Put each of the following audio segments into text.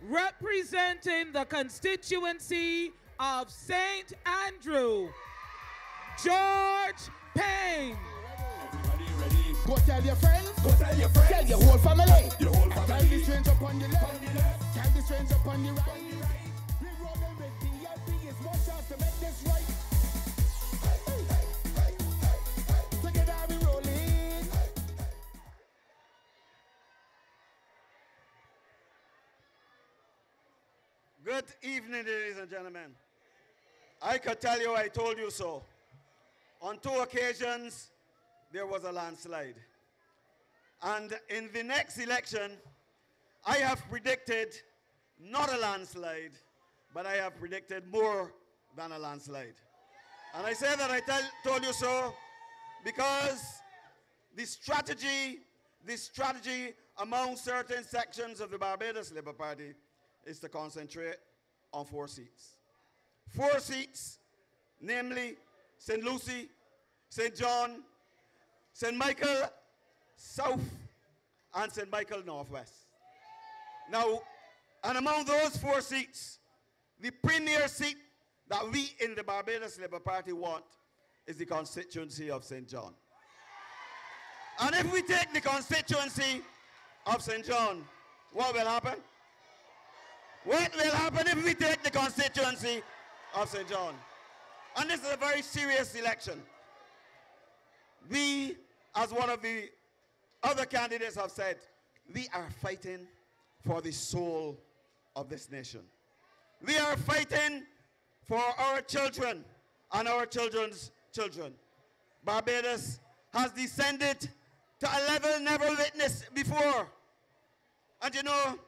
representing the constituency of St. Andrew, George Payne. Go tell your friends, tell your whole family. Tell the stranger upon the left, tell the stranger upon the right. We rolling with DLP, it's more chance to make this right. Together we rolling. Good evening, ladies and gentlemen. I could tell you I told you so. On 2 occasions, there was a landslide. And in the next election, I have predicted not a landslide, but I have predicted more than a landslide. And I say that I told you so because the strategy among certain sections of the Barbados Labour Party is to concentrate on 4 seats. 4 seats, namely St. Lucie, St. John, St. Michael South, and St. Michael Northwest. Now, and among those 4 seats, the premier seat that we in the Barbados Labour Party want is the constituency of St. John. And if we take the constituency of St. John, what will happen? What will happen if we take the constituency of St. John? And this is a very serious election. We, as one of the other candidates have said, we are fighting for the soul of this nation. We are fighting for our children and our children's children. Barbados has descended to a level never witnessed before. And you know,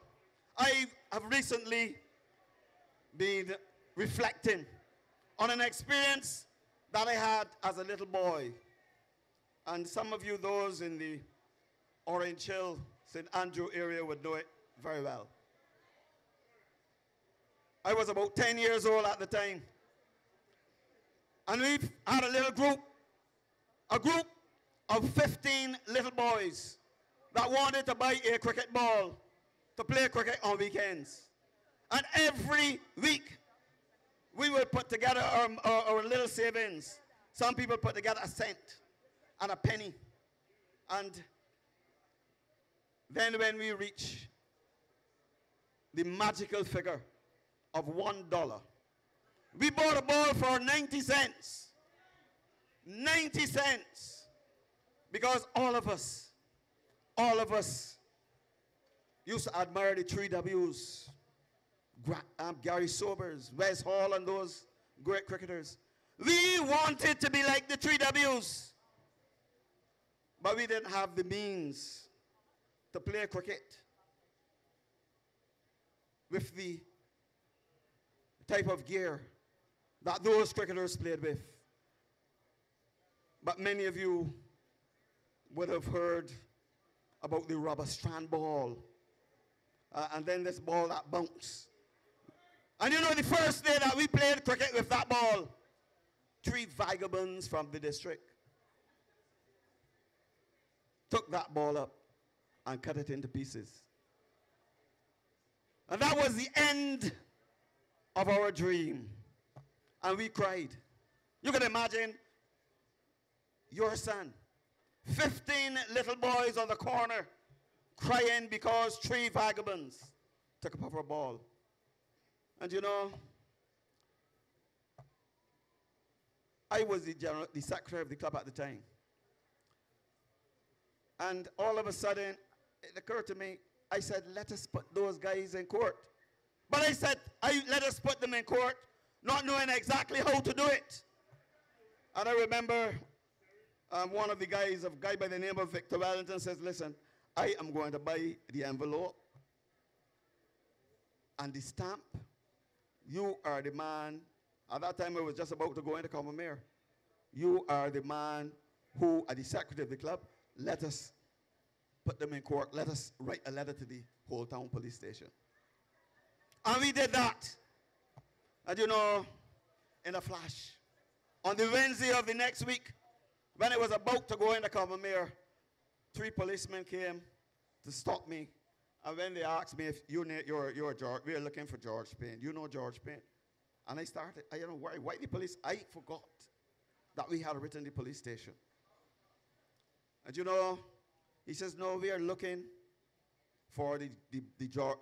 I have recently been reflecting on an experience that I had as a little boy. And some of you, those in the Orange Hill, St. Andrew area would know it very well. I was about 10 years old at the time. And we had a little group, a group of 15 little boys that wanted to buy a cricket ball to play cricket on weekends. And every week, we would put together our little savings. Some people put together a cent and a penny. And then when we reach the magical figure of $1, we bought a ball for 90 cents. 90 cents. Because all of us used to admire the 3 W's. Gary Sobers, Wes Hall, and those great cricketers. We wanted to be like the 3 W's. But we didn't have the means to play cricket with the type of gear that those cricketers played with. But many of you would have heard about the rubber strand ball. And then this ball that bounced. And you know, the first day that we played cricket with that ball, 3 vagabonds from the district took that ball up and cut it into pieces. And that was the end of our dream. And we cried. You can imagine your son, 15 little boys on the corner crying because 3 vagabonds took up our ball. And you know, I was the secretary of the club at the time. And all of a sudden, it occurred to me, I said, let us put those guys in court. But I said, let us put them in court, not knowing exactly how to do it. And I remember one of the guys, a guy by the name of Victor Wellington, says, listen, I am going to buy the envelope and the stamp. You are the man. At that time, I was just about to go into common mayor. You are the man who are the secretary of the club. Let us put them in court. Let us write a letter to the whole town police station. And we did that. And you know, in a flash, on the Wednesday of the next week, when it was about to go into common mayor, 3 policemen came to stop me And when they asked me if you're George, we are looking for George Payne. You know George Payne? And I started, I don't know why the police, I forgot that we had written the police station. And you know, he says, no, we are looking for the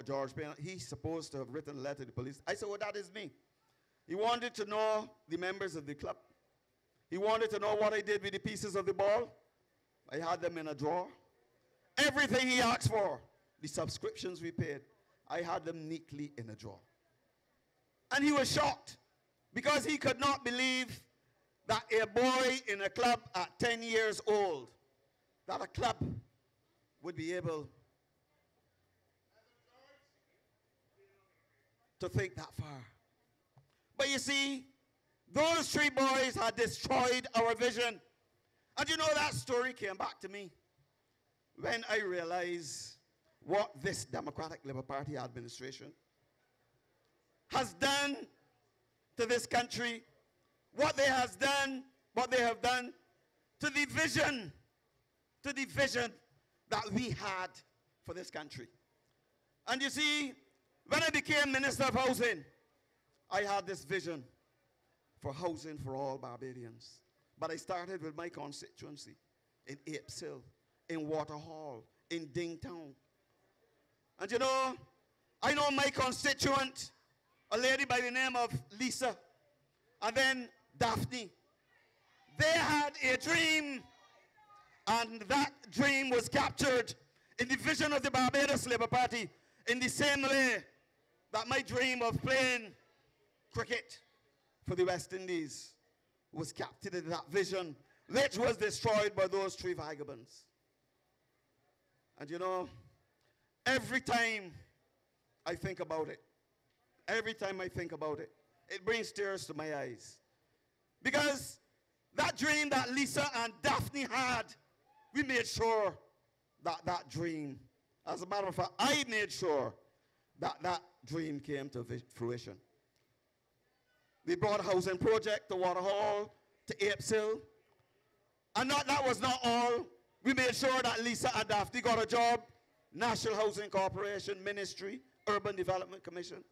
George Payne. He's supposed to have written a letter to the police. I said, well, that is me. He wanted to know the members of the club. He wanted to know what I did with the pieces of the ball. I had them in a drawer. Everything he asked for, the subscriptions we paid, I had them neatly in a drawer. And he was shocked because he could not believe that a boy in a club at 10 years old, that a club would be able to think that far. But you see, those three boys had destroyed our vision. And you know, that story came back to me when I realized what this Democratic Labour Party administration has done to this country, what they have done to the vision that we had for this country. And you see, when I became Minister of Housing, I had this vision for housing for all Barbadians. But I started with my constituency in Apes Hill, in Waterhall, in Dingtown. And you know, I know my constituent, a lady by the name of Lisa, and then Daphne. They had a dream, and that dream was captured in the vision of the Barbados Labour Party in the same way that my dream of playing cricket for the West Indies was captured in that vision, which was destroyed by those three vagabonds. And you know, every time I think about it, it brings tears to my eyes. Because that dream that Lisa and Daphne had, we made sure that that dream, as a matter of fact, I made sure that that dream came to fruition. We brought a housing project to Waterhall, to Apes Hill. And that was not all. We made sure that Lisa and Daphne got a job, National Housing Corporation, Ministry, Urban Development Commission.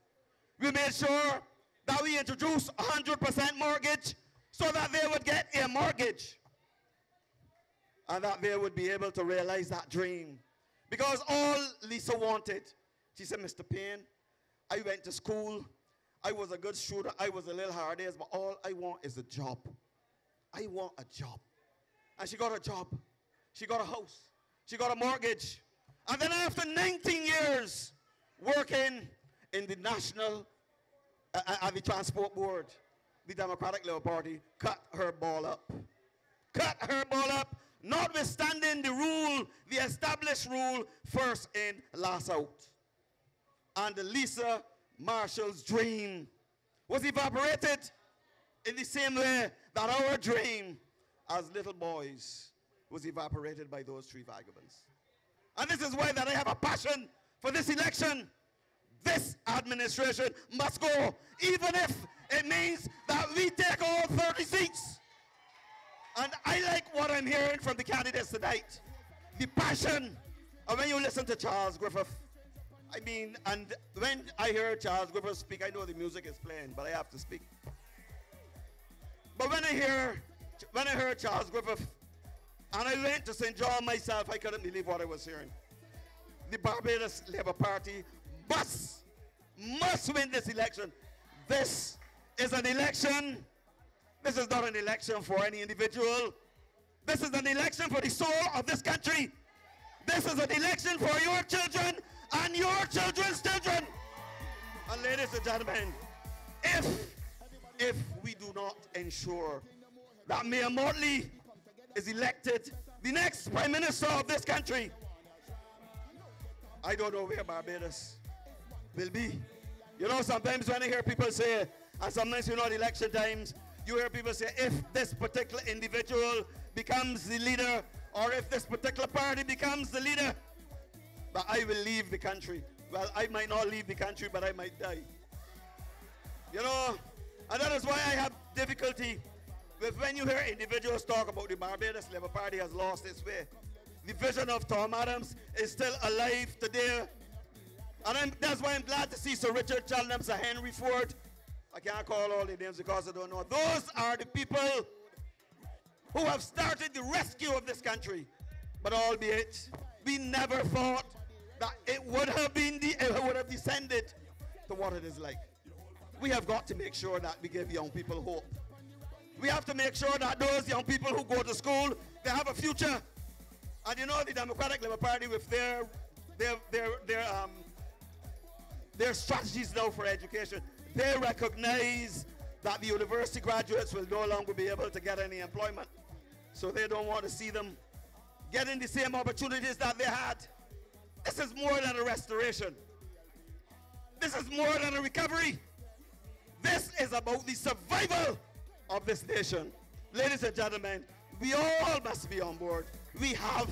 We made sure that we introduced 100% mortgage so that they would get a mortgage and that they would be able to realize that dream. Because all Lisa wanted, she said, Mr. Payne, I went to school, I was a good student, I was a little hard ass, but all I want is a job. I want a job. And she got a job. She got a house. She got a mortgage. And then after 19 years working in the National, at the Transport Board, the Democratic Labour Party cut her ball up. Cut her ball up, notwithstanding the rule, the established rule, first in, last out. And Lisa Marshall's dream was evaporated in the same way that our dream as little boys was evaporated by those three vagabonds. And this is why that I have a passion for this election. This administration must go, even if it means that we take all 30 seats. And I like what I'm hearing from the candidates tonight. The passion. And when you listen to Charles Griffith, I mean, and when I hear Charles Griffith speak, I know the music is playing, but I have to speak. But when I heard Charles Griffith, and I went to St. John myself, I couldn't believe what I was hearing. The Barbados Labour Party must win this election. This is an election. This is not an election for any individual. This is an election for the soul of this country. This is an election for your children and your children's children. And ladies and gentlemen, if we do not ensure that Mayor Motley is elected the next Prime Minister of this country, I don't know where Barbados will be. You know, sometimes when I hear people say, and sometimes you know at election times, you hear people say, if this particular individual becomes the leader, or if this particular party becomes the leader, that I will leave the country. Well, I might not leave the country, but I might die. You know, and that is why I have difficulty with when you hear individuals talk about the Barbados Labour Party has lost its way. The vision of Tom Adams is still alive today And that's why I'm glad to see Sir Richard Cheltenham, Sir Henry Ford. I can't call all the names because I don't know. Those are the people who have started the rescue of this country. But albeit, we never thought that it would have descended to what it is like. We have got to make sure that we give young people hope. We have to make sure that those young people who go to school, they have a future. And you know, the Democratic Labour Party with their strategies now for education, they recognize that the university graduates will no longer be able to get any employment. So they don't want to see them getting the same opportunities that they had. This is more than a restoration. This is more than a recovery. This is about the survival of this nation. Ladies and gentlemen, we all must be on board. We have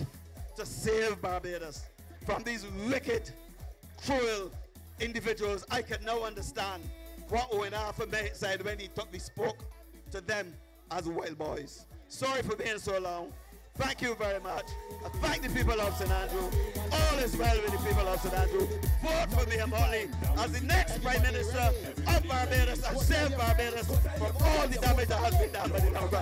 to save Barbados from these wicked, cruel individuals. I can now understand what Owen Arthur said when he spoke to them as wild boys. Sorry for being so long. Thank you very much. I thank the people of St. Andrew. All is well with the people of St. Andrew. Vote for me, Motley, as the next Prime Minister of Barbados and save Barbados from all the damage that has been done by the Democrats.